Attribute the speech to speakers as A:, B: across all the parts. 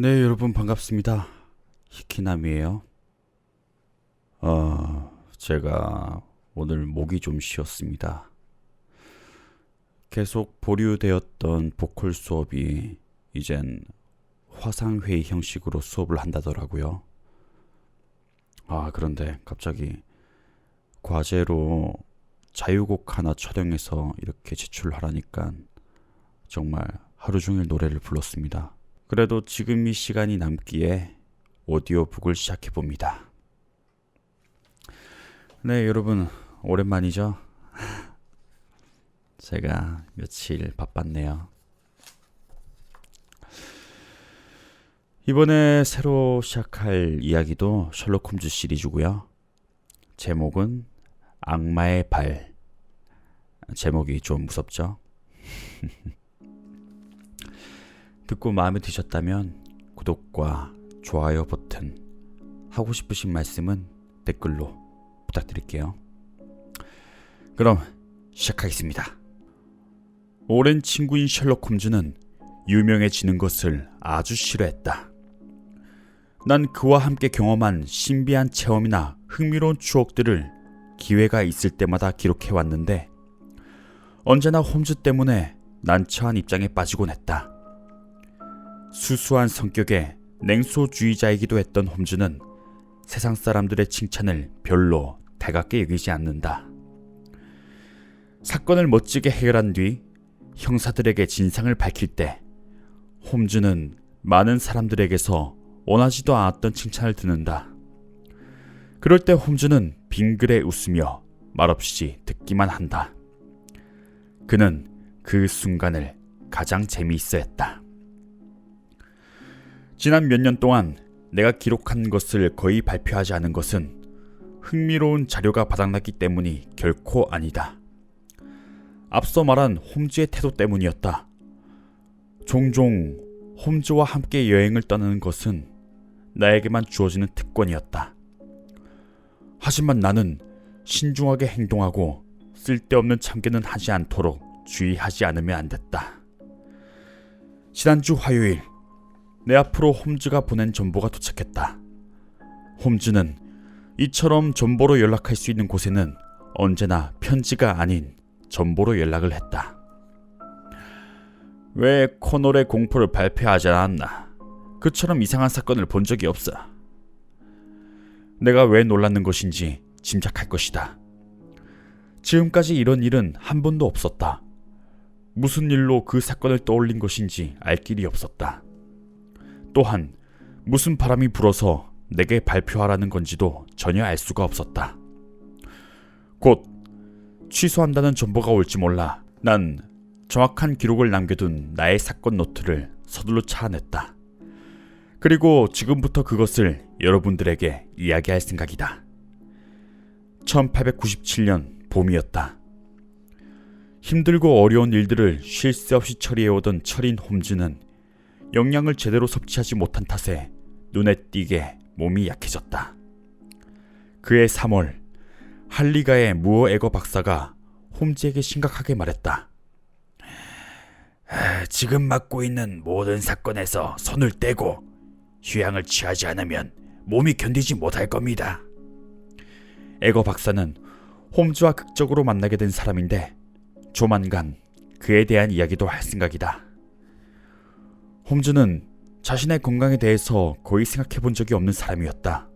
A: 네, 여러분 반갑습니다. 히키남이에요. 제가 오늘 목이 좀 쉬었습니다. 계속 보류되었던 보컬 수업이 이젠 화상회의 형식으로 수업을 한다더라고요. 그런데 갑자기 과제로 자유곡 하나 촬영해서 이렇게 제출하라니까 정말 하루 종일 노래를 불렀습니다. 그래도 지금 이 시간이 남기에 오디오북을 시작해봅니다. 네, 여러분 오랜만이죠? 제가 며칠 바빴네요. 이번에 새로 시작할 이야기도 셜록 홈즈 시리즈고요. 제목은 악마의 발. 제목이 좀 무섭죠? 듣고 마음에 드셨다면 구독과 좋아요 버튼, 하고 싶으신 말씀은 댓글로 부탁드릴게요. 그럼 시작하겠습니다. 오랜 친구인 셜록 홈즈는 유명해지는 것을 아주 싫어했다. 난 그와 함께 경험한 신비한 체험이나 흥미로운 추억들을 기회가 있을 때마다 기록해왔는데 언제나 홈즈 때문에 난처한 입장에 빠지곤 했다. 수수한 성격의 냉소주의자이기도 했던 홈즈는 세상 사람들의 칭찬을 별로 달갑게 여기지 않는다. 사건을 멋지게 해결한 뒤 형사들에게 진상을 밝힐 때 홈즈는 많은 사람들에게서 원하지도 않았던 칭찬을 듣는다. 그럴 때 홈즈는 빙그레 웃으며 말없이 듣기만 한다. 그는 그 순간을 가장 재미있어 했다. 지난 몇 년 동안 내가 기록한 것을 거의 발표하지 않은 것은 흥미로운 자료가 바닥났기 때문이 결코 아니다. 앞서 말한 홈즈의 태도 때문이었다. 종종 홈즈와 함께 여행을 떠나는 것은 나에게만 주어지는 특권이었다. 하지만 나는 신중하게 행동하고 쓸데없는 참견은 하지 않도록 주의하지 않으면 안 됐다. 지난주 화요일 내 앞으로 홈즈가 보낸 전보가 도착했다. 홈즈는 이처럼 전보로 연락할 수 있는 곳에는 언제나 편지가 아닌 전보로 연락을 했다. 왜 코널의 공포를 발표하지 않았나? 그처럼 이상한 사건을 본 적이 없어. 내가 왜 놀랐는 것인지 짐작할 것이다. 지금까지 이런 일은 한 번도 없었다. 무슨 일로 그 사건을 떠올린 것인지 알 길이 없었다. 또한 무슨 바람이 불어서 내게 발표하라는 건지도 전혀 알 수가 없었다. 곧 취소한다는 정보가 올지 몰라 난 정확한 기록을 남겨둔 나의 사건 노트를 서둘러 찾아냈다. 그리고 지금부터 그것을 여러분들에게 이야기할 생각이다. 1897년 봄이었다. 힘들고 어려운 일들을 쉴 새 없이 처리해오던 철인 홈즈는 영양을 제대로 섭취하지 못한 탓에 눈에 띄게 몸이 약해졌다. 그해 3월 할리가의 무어 에거 박사가 홈즈에게 심각하게 말했다. 지금 맡고 있는 모든 사건에서 손을 떼고 휴양을 취하지 않으면 몸이 견디지 못할 겁니다. 에거 박사는 홈즈와 극적으로 만나게 된 사람인데 조만간 그에 대한 이야기도 할 생각이다. 홈즈는 자신의 건강에 대해서 거의 생각해 본 적이 없는 사람이었다.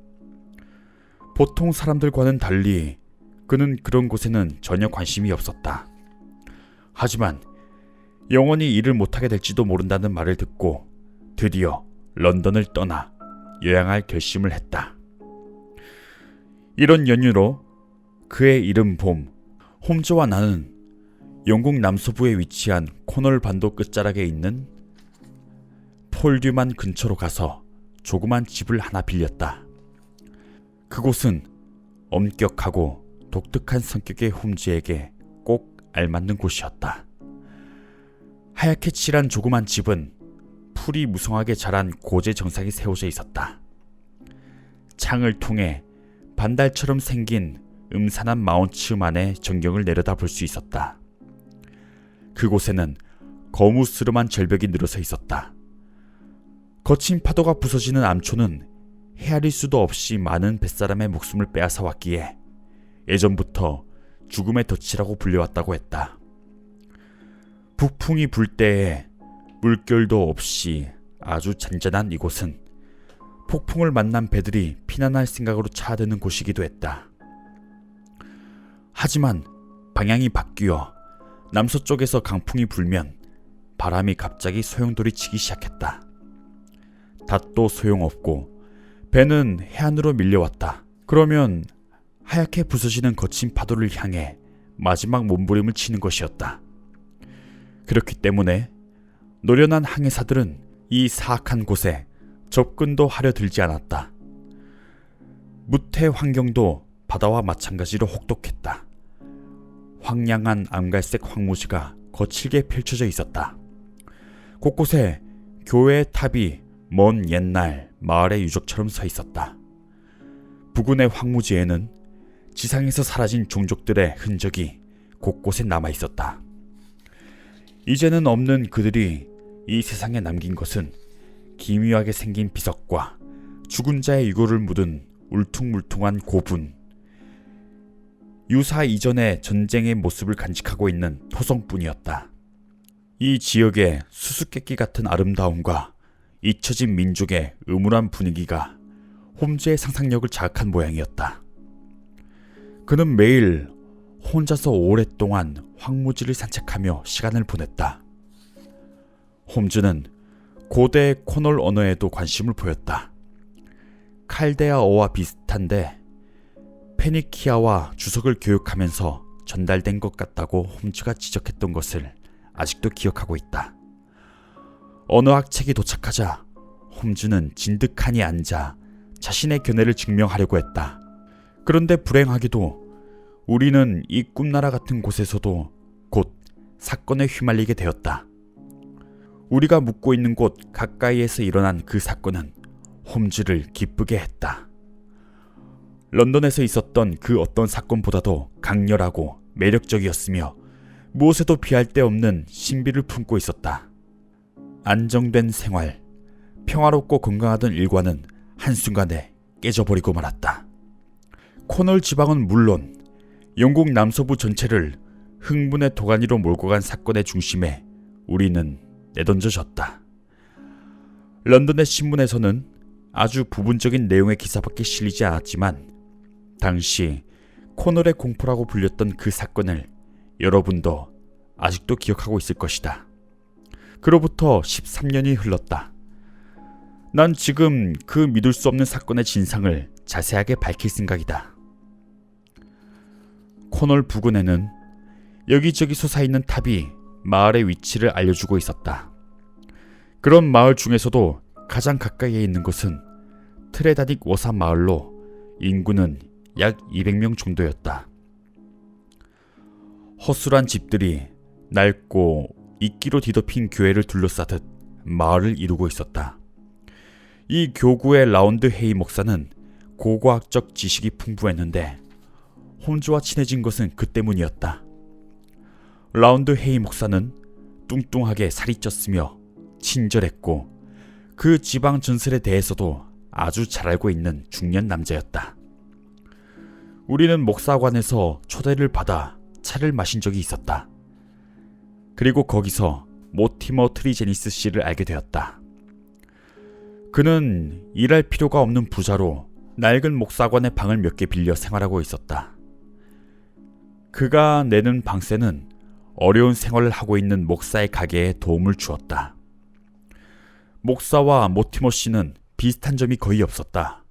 A: 보통 사람들과는 달리 그는 그런 곳에는 전혀 관심이 없었다. 하지만 영원히 일을 못하게 될지도 모른다는 말을 듣고 드디어 런던을 떠나 여행할 결심을 했다. 이런 연유로 그의 이른 봄, 홈즈와 나는 영국 남서부에 위치한 코널 반도 끝자락에 있는 폴듀만 근처로 가서 조그만 집을 하나 빌렸다. 그곳은 엄격하고 독특한 성격의 홈즈에게 꼭 알맞는 곳이었다. 하얗게 칠한 조그만 집은 풀이 무성하게 자란 고제 정상이 세워져 있었다. 창을 통해 반달처럼 생긴 음산한 마운츠만의 전경을 내려다볼 수 있었다. 그곳에는 거무스름한 절벽이 늘어서 있었다. 거친 파도가 부서지는 암초는 헤아릴 수도 없이 많은 뱃사람의 목숨을 빼앗아 왔기에 예전부터 죽음의 덫이라고 불려왔다고 했다. 북풍이 불 때에 물결도 없이 아주 잔잔한 이곳은 폭풍을 만난 배들이 피난할 생각으로 차드는 곳이기도 했다. 하지만 방향이 바뀌어 남서쪽에서 강풍이 불면 바람이 갑자기 소용돌이 치기 시작했다. 닷도 소용없고 배는 해안으로 밀려왔다. 그러면 하얗게 부서지는 거친 파도를 향해 마지막 몸부림을 치는 것이었다. 그렇기 때문에 노련한 항해사들은 이 사악한 곳에 접근도 하려 들지 않았다. 무태 환경도 바다와 마찬가지로 혹독했다. 황량한 암갈색 황무지가 거칠게 펼쳐져 있었다. 곳곳에 교회의 탑이 먼 옛날 마을의 유적처럼 서 있었다. 부근의 황무지에는 지상에서 사라진 종족들의 흔적이 곳곳에 남아 있었다. 이제는 없는 그들이 이 세상에 남긴 것은 기묘하게 생긴 비석과 죽은 자의 유골을 묻은 울퉁물퉁한 고분, 유사 이전의 전쟁의 모습을 간직하고 있는 토성뿐이었다. 이 지역의 수수께끼 같은 아름다움과 잊혀진 민족의 음울한 분위기가 홈즈의 상상력을 자극한 모양이었다. 그는 매일 혼자서 오랫동안 황무지를 산책하며 시간을 보냈다. 홈즈는 고대 코널 언어에도 관심을 보였다. 칼데아어와 비슷한데 페니키아와 주석을 교육하면서 전달된 것 같다고 홈즈가 지적했던 것을 아직도 기억하고 있다. 언어학 책이 도착하자 홈즈는 진득하니 앉아 자신의 견해를 증명하려고 했다. 그런데 불행하게도 우리는 이 꿈나라 같은 곳에서도 곧 사건에 휘말리게 되었다. 우리가 묵고 있는 곳 가까이에서 일어난 그 사건은 홈즈를 기쁘게 했다. 런던에서 있었던 그 어떤 사건보다도 강렬하고 매력적이었으며 무엇에도 비할 데 없는 신비를 품고 있었다. 안정된 생활, 평화롭고 건강하던 일과는 한순간에 깨져버리고 말았다. 코널 지방은 물론 영국 남서부 전체를 흥분의 도가니로 몰고 간 사건의 중심에 우리는 내던져졌다. 런던의 신문에서는 아주 부분적인 내용의 기사밖에 실리지 않았지만 당시 코널의 공포라고 불렸던 그 사건을 여러분도 아직도 기억하고 있을 것이다. 그로부터 13년이 흘렀다. 난 지금 그 믿을 수 없는 사건의 진상을 자세하게 밝힐 생각이다. 코널 부근에는 여기저기 솟아있는 탑이 마을의 위치를 알려주고 있었다. 그런 마을 중에서도 가장 가까이에 있는 곳은 트레다딕 워사 마을로 인구는 약 200명 정도였다. 허술한 집들이 낡고 이끼로 뒤덮인 교회를 둘러싸듯 마을을 이루고 있었다. 이 교구의 라운드 헤이 목사는 고고학적 지식이 풍부했는데 홈즈와 친해진 것은 그 때문이었다. 라운드 헤이 목사는 뚱뚱하게 살이 쪘으며 친절했고 그 지방 전설에 대해서도 아주 잘 알고 있는 중년 남자였다. 우리는 목사관에서 초대를 받아 차를 마신 적이 있었다. 그리고 거기서 모티머 트리제니스 씨를 알게 되었다. 그는 일할 필요가 없는 부자로 낡은 목사관의 방을 몇 개 빌려 생활하고 있었다. 그가 내는 방세는 어려운 생활을 하고 있는 목사의 가게에 도움을 주었다. 목사와 모티머 씨는 비슷한 점이 거의 없었다.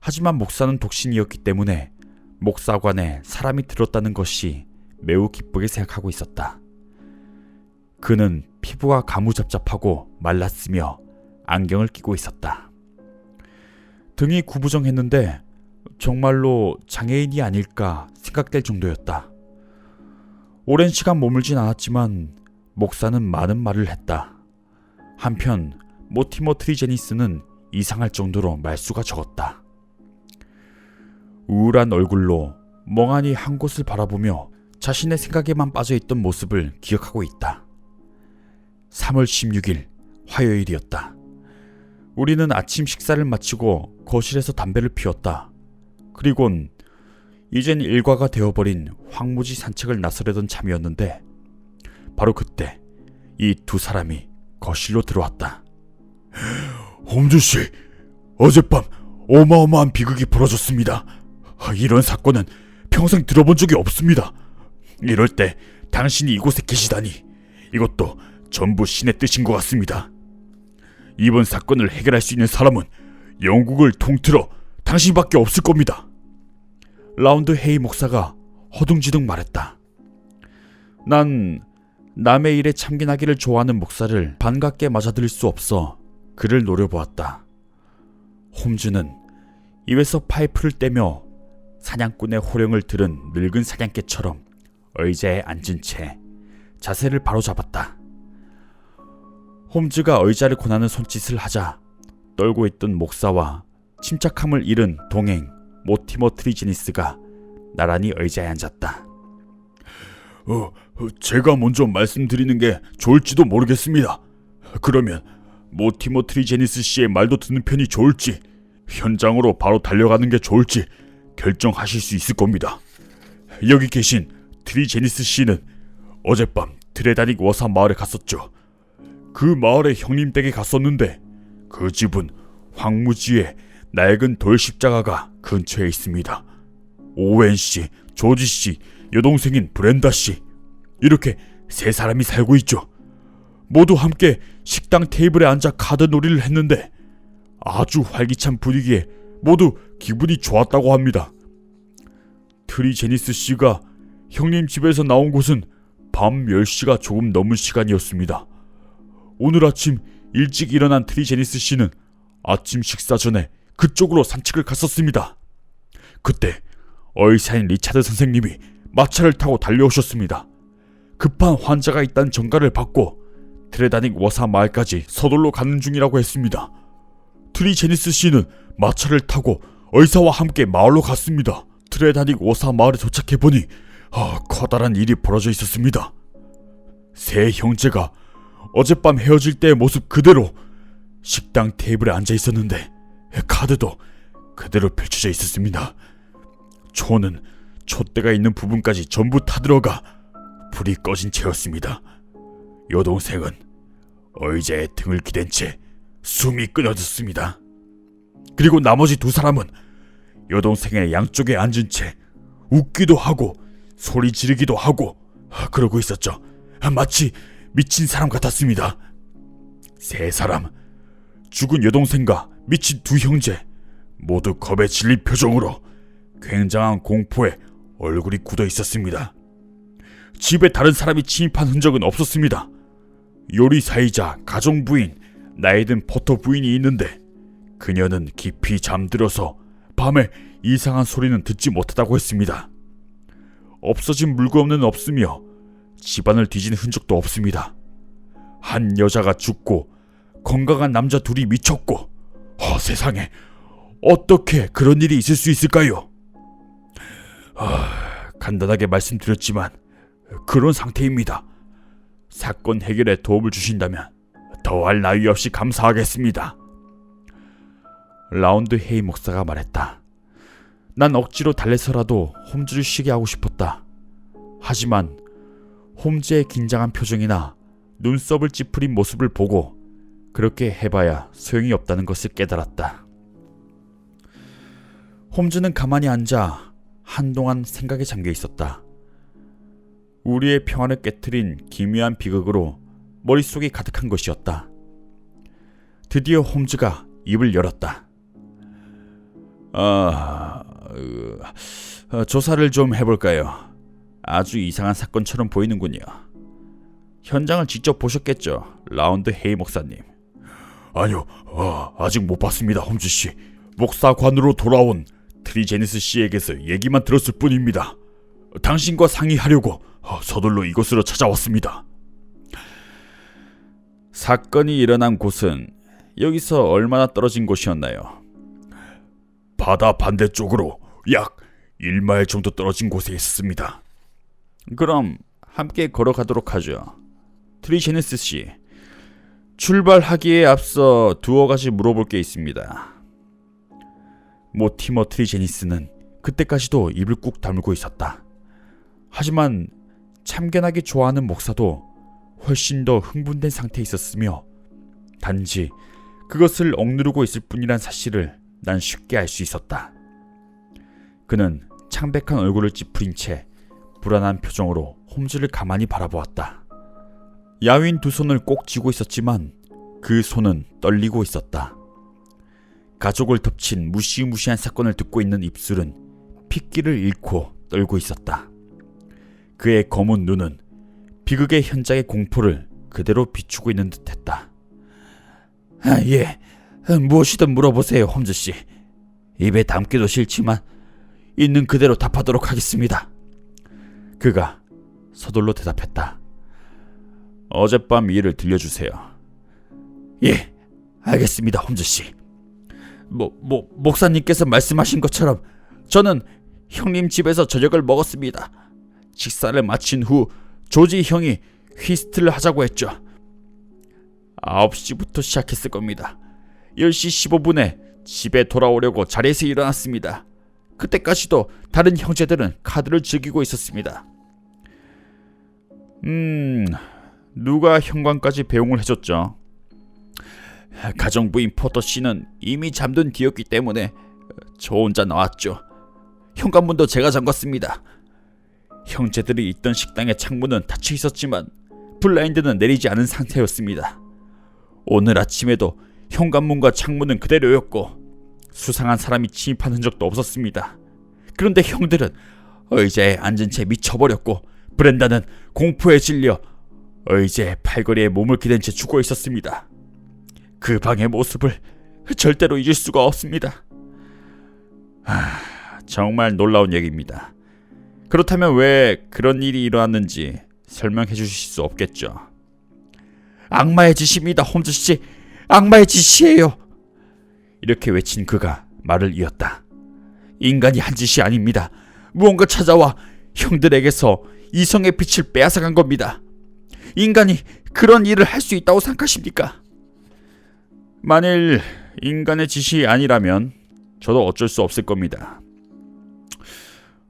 A: 하지만 목사는 독신이었기 때문에 목사관에 사람이 들었다는 것이 매우 기쁘게 생각하고 있었다. 그는 피부가 가무잡잡하고 말랐으며 안경을 끼고 있었다. 등이 구부정했는데 정말로 장애인이 아닐까 생각될 정도였다. 오랜 시간 머물진 않았지만 목사는 많은 말을 했다. 한편 모티머 트리제니스는 이상할 정도로 말수가 적었다. 우울한 얼굴로 멍하니 한 곳을 바라보며 자신의 생각에만 빠져있던 모습을 기억하고 있다. 3월 16일 화요일이었다. 우리는 아침 식사를 마치고 거실에서 담배를 피웠다. 그리곤 이젠 일과가 되어버린 황무지 산책을 나서려던 참이었는데 바로 그때 이 두 사람이 거실로 들어왔다. 홈즈씨, 어젯밤 어마어마한 비극이 벌어졌습니다. 이런 사건은 평생 들어본 적이 없습니다. 이럴 때 당신이 이곳에 계시다니 이것도 전부 신의 뜻인 것 같습니다. 이번 사건을 해결할 수 있는 사람은 영국을 통틀어 당신밖에 없을 겁니다. 라운드 헤이 목사가 허둥지둥 말했다. 난 남의 일에 참견하기를 좋아하는 목사를 반갑게 맞아들일 수 없어 그를 노려보았다. 홈즈는 입에서 파이프를 떼며 사냥꾼의 호령을 들은 늙은 사냥개처럼 의자에 앉은 채 자세를 바로잡았다. 홈즈가 의자를 권하는 손짓을 하자 떨고 있던 목사와 침착함을 잃은 동행 모티머 트리제니스가 나란히 의자에 앉았다. 제가 먼저 말씀드리는 게 좋을지도 모르겠습니다. 그러면 모티머 트리제니스 씨의 말도 듣는 편이 좋을지 현장으로 바로 달려가는 게 좋을지 결정하실 수 있을 겁니다. 여기 계신 트리제니스 씨는 어젯밤 드레다닉 워사 마을에 갔었죠. 그 마을에 형님 댁에 갔었는데 그 집은 황무지에 낡은 돌 십자가가 근처에 있습니다. 오웬 씨, 조지 씨, 여동생인 브렌다 씨, 이렇게 세 사람이 살고 있죠. 모두 함께 식당 테이블에 앉아 카드 놀이를 했는데 아주 활기찬 분위기에 모두 기분이 좋았다고 합니다. 트리제니스 씨가 형님 집에서 나온 곳은 밤 10시가 조금 넘은 시간이었습니다. 오늘 아침 일찍 일어난 트리제니스 씨는 아침 식사 전에 그쪽으로 산책을 갔었습니다. 그때 의사인 리차드 선생님이 마차를 타고 달려오셨습니다. 급한 환자가 있다는 전가를 받고 트레다닉 워사 마을까지 서둘러 가는 중이라고 했습니다. 트리제니스 씨는 마차를 타고 의사와 함께 마을로 갔습니다. 트레다닉 워사 마을에 도착해보니 커다란 일이 벌어져 있었습니다. 세 형제가 어젯밤 헤어질 때의 모습 그대로 식당 테이블에 앉아 있었는데 카드도 그대로 펼쳐져 있었습니다. 초는 촛대가 있는 부분까지 전부 타들어가 불이 꺼진 채였습니다. 여동생은 의자에 등을 기댄 채 숨이 끊어졌습니다. 그리고 나머지 두 사람은 여동생의 양쪽에 앉은 채 웃기도 하고 소리 지르기도 하고 그러고 있었죠. 마치 미친 사람 같았습니다. 세 사람, 죽은 여동생과 미친 두 형제 모두 겁에 질린 표정으로 굉장한 공포에 얼굴이 굳어 있었습니다. 집에 다른 사람이 침입한 흔적은 없었습니다. 요리사이자 가정부인 나이 든 포터 부인이 있는데 그녀는 깊이 잠들어서 밤에 이상한 소리는 듣지 못하다고 했습니다. 없어진 물건은 없으며 집안을 뒤진 흔적도 없습니다. 한 여자가 죽고 건강한 남자 둘이 미쳤고 세상에 어떻게 그런 일이 있을 수 있을까요? 간단하게 말씀드렸지만 그런 상태입니다. 사건 해결에 도움을 주신다면 더할 나위 없이 감사하겠습니다. 라운드 헤이 목사가 말했다. 난 억지로 달래서라도 홈즈를 쉬게 하고 싶었다. 하지만 홈즈의 긴장한 표정이나 눈썹을 찌푸린 모습을 보고 그렇게 해봐야 소용이 없다는 것을 깨달았다. 홈즈는 가만히 앉아 한동안 생각에 잠겨 있었다. 우리의 평안을 깨트린 기묘한 비극으로 머릿속이 가득한 것이었다. 드디어 홈즈가 입을 열었다. 조사를 좀 해볼까요? 아주 이상한 사건처럼 보이는군요. 현장을 직접 보셨겠죠, 라운드 헤이 목사님. 아니요, 아직 못 봤습니다, 홈즈씨. 목사관으로 돌아온 트리제니스 씨에게서 얘기만 들었을 뿐입니다. 당신과 상의하려고 서둘러 이곳으로 찾아왔습니다. 사건이 일어난 곳은 여기서 얼마나 떨어진 곳이었나요? 바다 반대쪽으로 약 1마일 정도 떨어진 곳에 있습니다. 그럼 함께 걸어가도록 하죠. 트리제니스 씨, 출발하기에 앞서 두어 가지 물어볼 게 있습니다. 모티머 트리제니스는 그때까지도 입을 꾹 다물고 있었다. 하지만 참견하기 좋아하는 목사도 훨씬 더 흥분된 상태에 있었으며 단지 그것을 억누르고 있을 뿐이란 사실을 난 쉽게 알 수 있었다. 그는 창백한 얼굴을 찌푸린 채 불안한 표정으로 홈즈를 가만히 바라보았다. 야윈 두 손을 꼭 쥐고 있었지만 그 손은 떨리고 있었다. 가족을 덮친 무시무시한 사건을 듣고 있는 입술은 핏기를 잃고 떨고 있었다. 그의 검은 눈은 비극의 현장의 공포를 그대로 비추고 있는 듯했다. 예, 무엇이든 물어보세요, 홈즈씨. 입에 담기도 싫지만 있는 그대로 답하도록 하겠습니다. 그가 서둘러 대답했다. 어젯밤 일을 들려주세요. 예, 알겠습니다, 홈즈씨. 목사님께서 말씀하신 것처럼 저는 형님 집에서 저녁을 먹었습니다. 식사를 마친 후 조지 형이 휘스트를 하자고 했죠. 9시부터 시작했을 겁니다. 10시 15분에 집에 돌아오려고 자리에서 일어났습니다. 그때까지도 다른 형제들은 카드를 즐기고 있었습니다. 누가 현관까지 배웅을 해줬죠? 가정부인 포터 씨는 이미 잠든 뒤였기 때문에 저 혼자 나왔죠. 현관문도 제가 잠갔습니다. 형제들이 있던 식당의 창문은 닫혀 있었지만 블라인드는 내리지 않은 상태였습니다. 오늘 아침에도 현관문과 창문은 그대로였고 수상한 사람이 침입한 흔적도 없었습니다. 그런데 형들은 의자에 앉은 채 미쳐버렸고 브렌다는 공포에 질려 의자의 팔걸이에 몸을 기댄 채 죽어 있었습니다. 그 방의 모습을 절대로 잊을 수가 없습니다. 정말 놀라운 얘기입니다. 그렇다면 왜 그런 일이 일어났는지 설명해 주실 수 없겠죠? 악마의 짓입니다, 홈즈씨. 악마의 짓이에요. 이렇게 외친 그가 말을 이었다. 인간이 한 짓이 아닙니다. 무언가 찾아와 형들에게서 이성의 빛을 빼앗아간 겁니다. 인간이 그런 일을 할 수 있다고 생각하십니까? 만일 인간의 짓이 아니라면 저도 어쩔 수 없을 겁니다.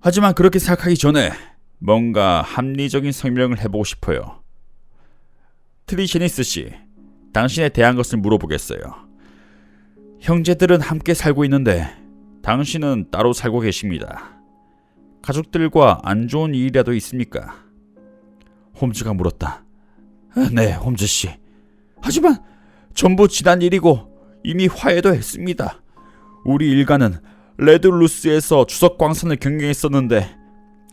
A: 하지만 그렇게 생각하기 전에 뭔가 합리적인 설명을 해보고 싶어요. 트리제니스 씨, 당신에 대한 것을 물어보겠어요. 형제들은 함께 살고 있는데 당신은 따로 살고 계십니다. 가족들과 안 좋은 일이라도 있습니까? 홈즈가 물었다. 네, 홈즈 씨. 하지만 전부 지난 일이고 이미 화해도 했습니다. 우리 일가는 레드루스에서 주석 광산을 경영했었는데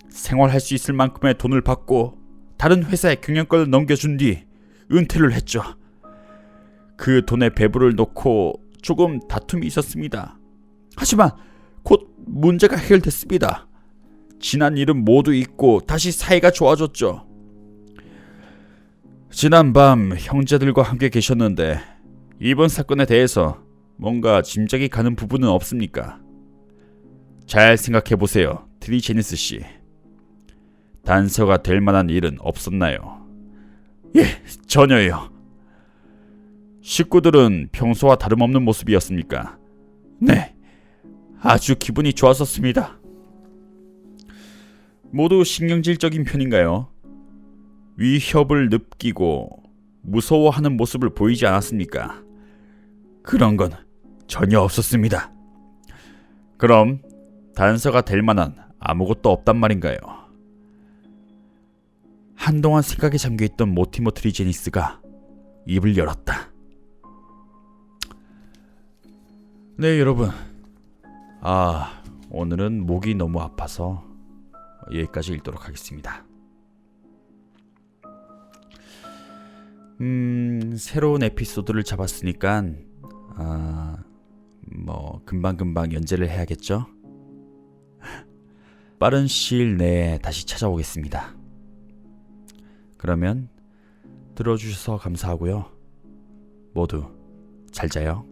A: 생활할 수 있을 만큼의 돈을 받고 다른 회사에 경영권을 넘겨준 뒤 은퇴를 했죠. 그 돈에 배부를 놓고 조금 다툼이 있었습니다. 하지만 곧 문제가 해결됐습니다. 지난 일은 모두 잊고 다시 사이가 좋아졌죠. 지난밤 형제들과 함께 계셨는데 이번 사건에 대해서 뭔가 짐작이 가는 부분은 없습니까? 잘 생각해보세요, 트리제니스 씨. 단서가 될 만한 일은 없었나요? 예, 전혀요. 식구들은 평소와 다름없는 모습이었습니까? 네, 아주 기분이 좋았었습니다. 모두 신경질적인 편인가요? 위협을 느끼고 무서워하는 모습을 보이지 않았습니까? 그런 건 전혀 없었습니다. 그럼 단서가 될 만한 아무것도 없단 말인가요? 한동안 생각에 잠겨있던 모티머 트리제니스가 입을 열었다. 네, 여러분. 오늘은 목이 너무 아파서 여기까지 읽도록 하겠습니다. 새로운 에피소드를 잡았으니까 금방금방 연재를 해야겠죠? 빠른 시일 내에 다시 찾아오겠습니다. 그러면 들어주셔서 감사하고요. 모두 잘 자요.